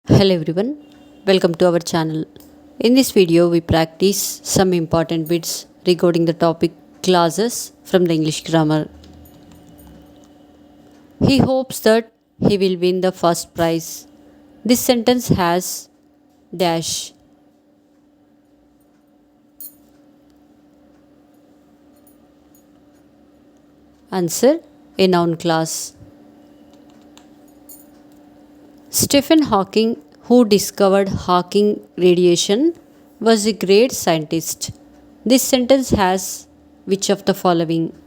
Hello everyone, welcome to our channel. In this video, we practice some important bits regarding the topic clauses from the English grammar. He hopes that he will win the first prize. This sentence has dash. Answer a noun clause. Stephen Hawking, who discovered Hawking radiation, was a great scientist. This sentence has which of the following?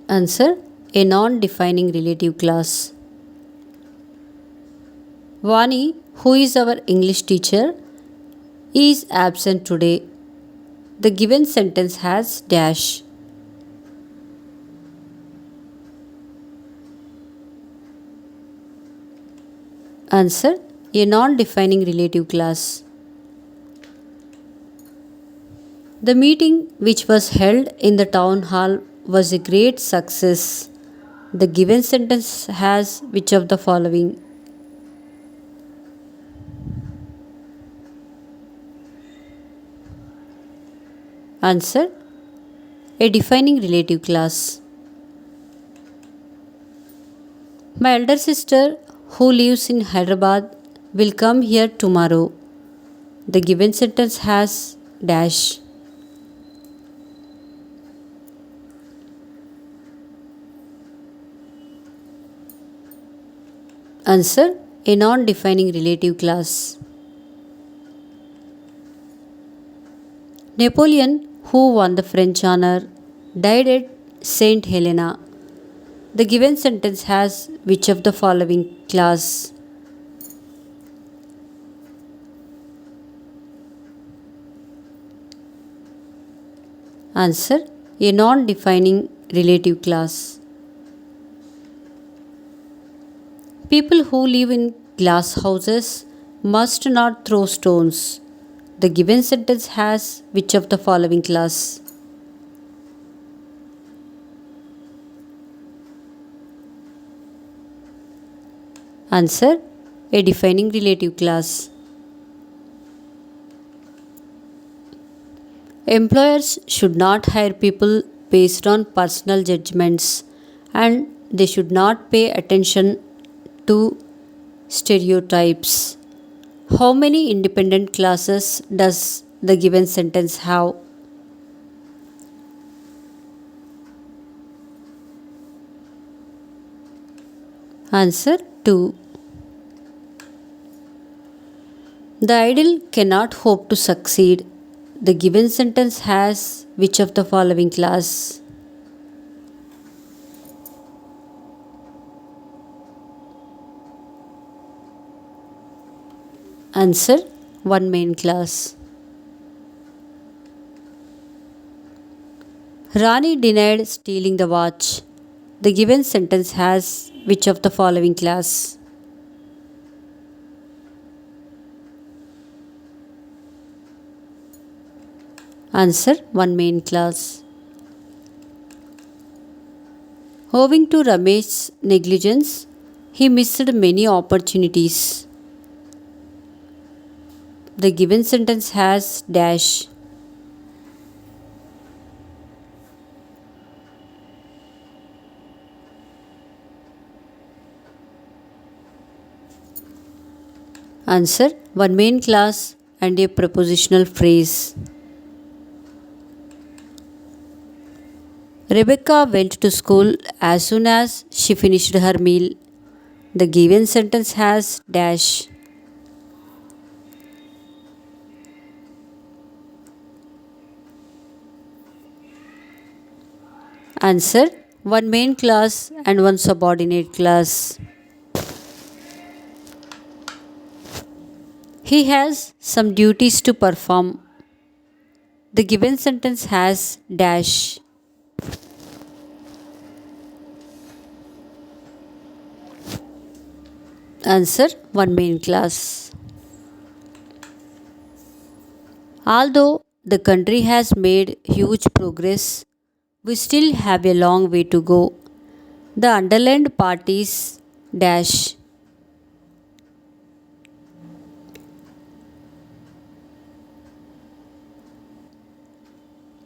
Answer a non defining relative clause. Vani, who is our English teacher, is absent today. The given sentence has dash. Answer a non defining relative clause. The meeting, which was held in the town hall, was a great success. The given sentence has which of the following? Answer a defining relative clause. My elder sister, who lives in Hyderabad, will come here tomorrow. The given sentence has dash. Answer a non defining relative clause. Napoleon, who won the French honor, died at Saint Helena. The given sentence has which of the following clause? Answer a non defining relative clause. People who live in glass houses must not throw stones. The given sentence has which of the following clause? Answer a defining relative clause. Employers should not hire people based on personal judgments and they should not pay attention to stereotypes. How many independent classes does the given sentence have? Answer 2. The idle cannot hope to succeed. The given sentence has which of the following clause? Answer one main clause. Rani denied stealing the watch. The given sentence has which of the following clause? Answer one main clause. Owing to Ramesh's negligence, he missed many opportunities. The given sentence has dash. Answer one main clause and a prepositional phrase. Rebecca went to school as soon as she finished her meal. The given sentence has dash. Answer one main clause and one subordinate clause. He has some duties to perform. The given sentence has dash. Answer one main clause. Although the country has made huge progress, We still have a long way to go. The underlined part is dash.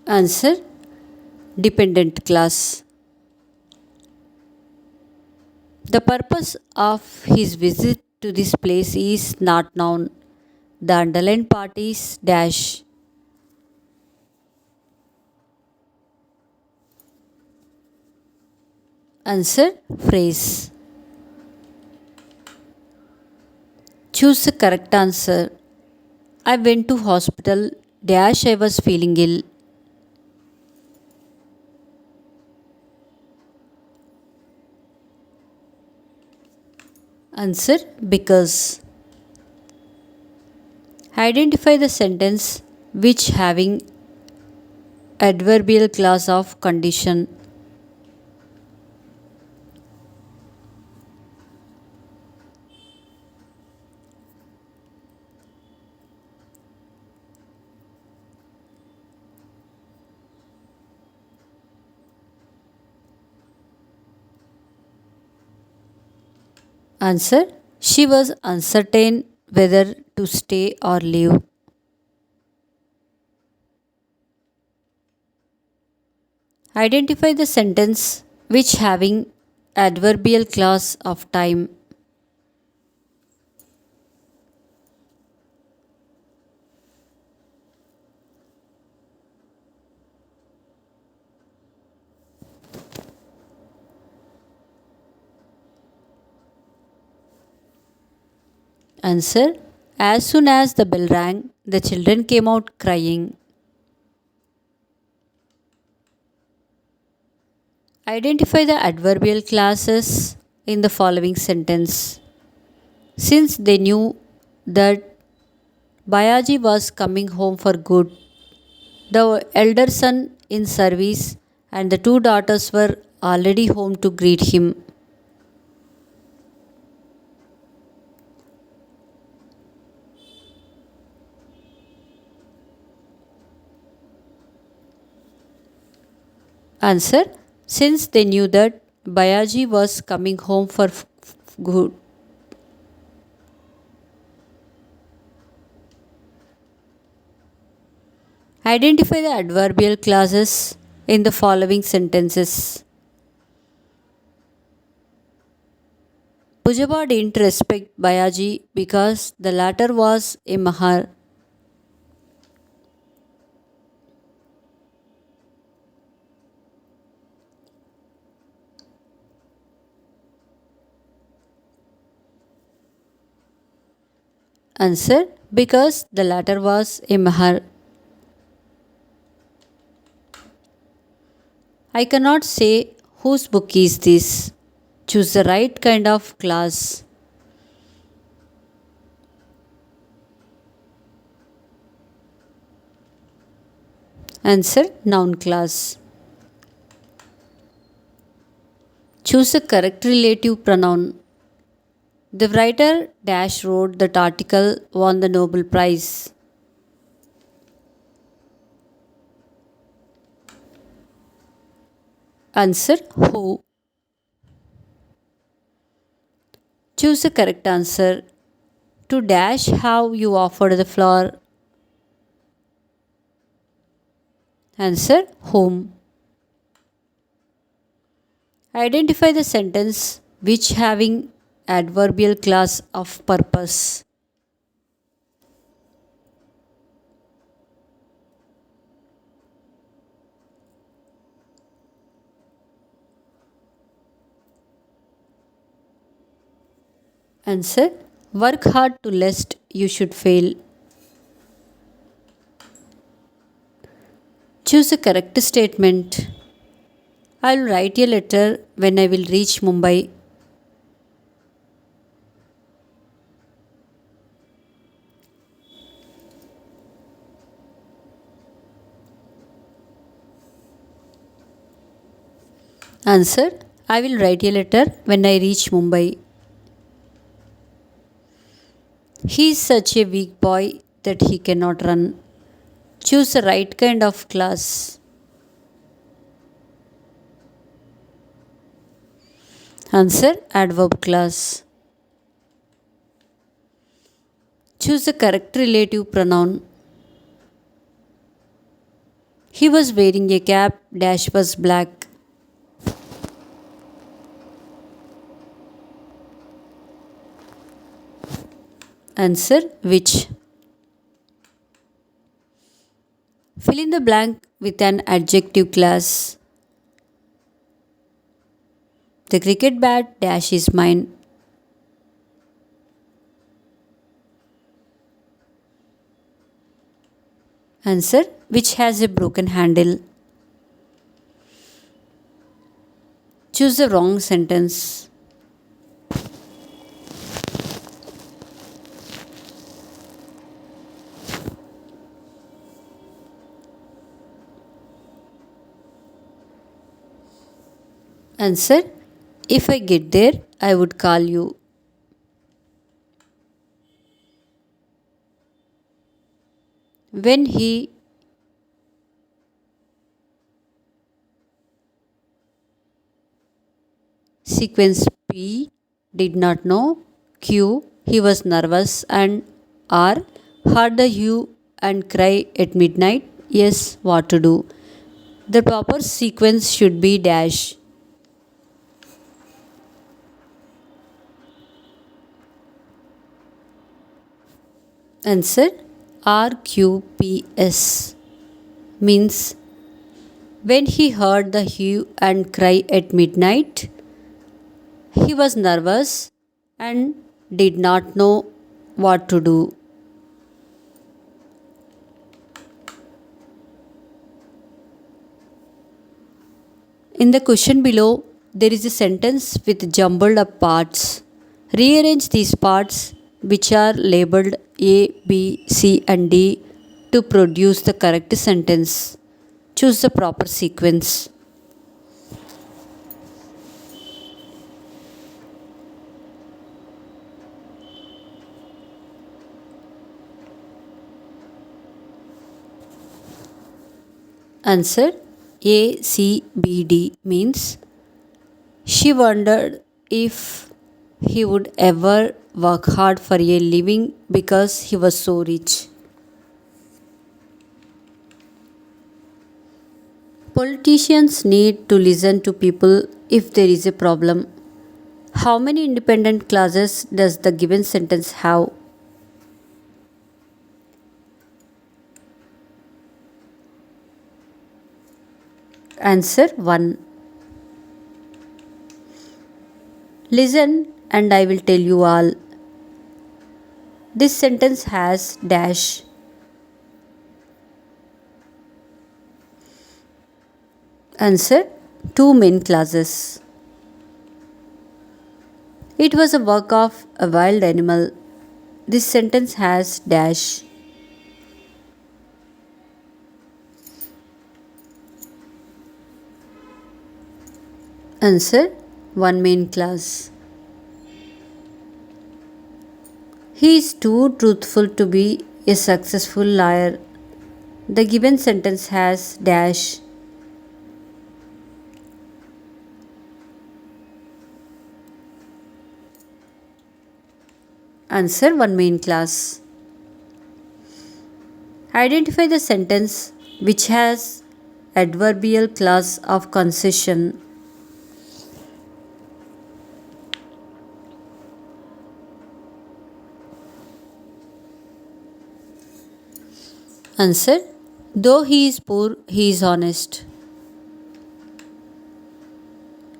Answer dependent class. The purpose of his visit to this place is not known. The underlined part is dash. Answer phrase. Choose the correct answer. I went to hospital dash I was feeling ill. Answer because. Identify the sentence which having adverbial clause of condition. Answer. She was uncertain whether to stay or leave. Identify the sentence which having adverbial clause of time. Answer. As soon as the bell rang, the children came out crying. Identify the adverbial clauses in the following sentence. Since they knew that Bayaji was coming home for good, the elder son in service and the two daughters were already home to greet him. Answer. Since they knew that Bayaji was coming home for good. Identify the adverbial clauses in the following sentences. Pujaba didn't respect Bayaji because the latter was a mahar. Answer. Because the latter was a mahar. I cannot say whose book is this. Choose the right kind of class. Answer. Noun class. Choose a correct relative pronoun. The writer dash wrote that article won the Nobel Prize. Answer. Who? Choose the correct answer. To dash how you offered the flower. Answer. Whom? Identify the sentence which having adverbial clause of purpose. Answer. Work hard to lest you should fail. Choose a correct statement. I will write a letter when I will reach Mumbai. Answer. I will write a letter when I reach Mumbai. He is such a weak boy that he cannot run. Choose the right kind of class. Answer adverb clause. Choose the correct relative pronoun. He was wearing a cap, dash was black. Answer which. Fill in the blank with an adjective clause. The cricket bat dash is mine. Answer which has a broken handle. Choose the wrong sentence. Answer if I get there, I would call you. When he sequence P did not know, Q he was nervous, and R heard the hue and cry at midnight. Yes, what to do? The proper sequence should be dash. Answer RQPS means when he heard the hue and cry at midnight, he was nervous and did not know what to do. In the question below, there is a sentence with jumbled up parts. Rearrange these parts, which are labeled A, B, C, and D, to produce the correct sentence. Choose the proper sequence. Answer A, C, B, D means she wondered if he would ever work hard for a living because he was so rich. Politicians need to listen to people if there is a problem. How many independent clauses does the given sentence have? Answer 1. Listen and I will tell you all. This sentence has dash. Answer 2 main clauses. It was a work of a wild animal. This sentence has dash. Answer 1 main clause. He is too truthful to be a successful liar. The given sentence has dash. Answer 1 main clause. Identify the sentence which has adverbial clause of concession. Answer though he is poor, he is honest.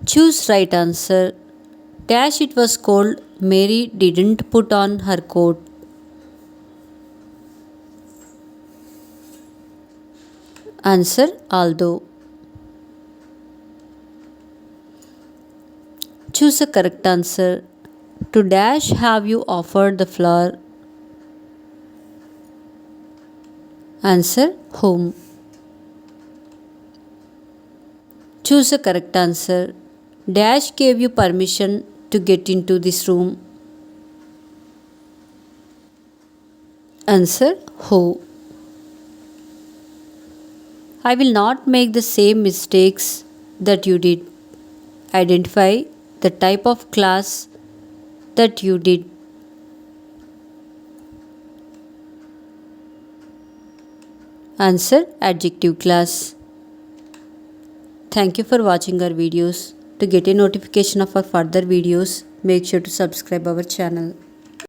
Choose right answer. Dash it was cold, Mary didn't put on her coat. Answer although. Choose a correct answer. To dash have you offered the flower? Answer whom. Choose a correct answer. Dash gave you permission to get into this room. Answer who. I will not make the same mistakes that you did. Identify the type of class that you did. Answer adjective class. Thank you for watching our videos. To get a notification of our further videos, make sure to subscribe our channel.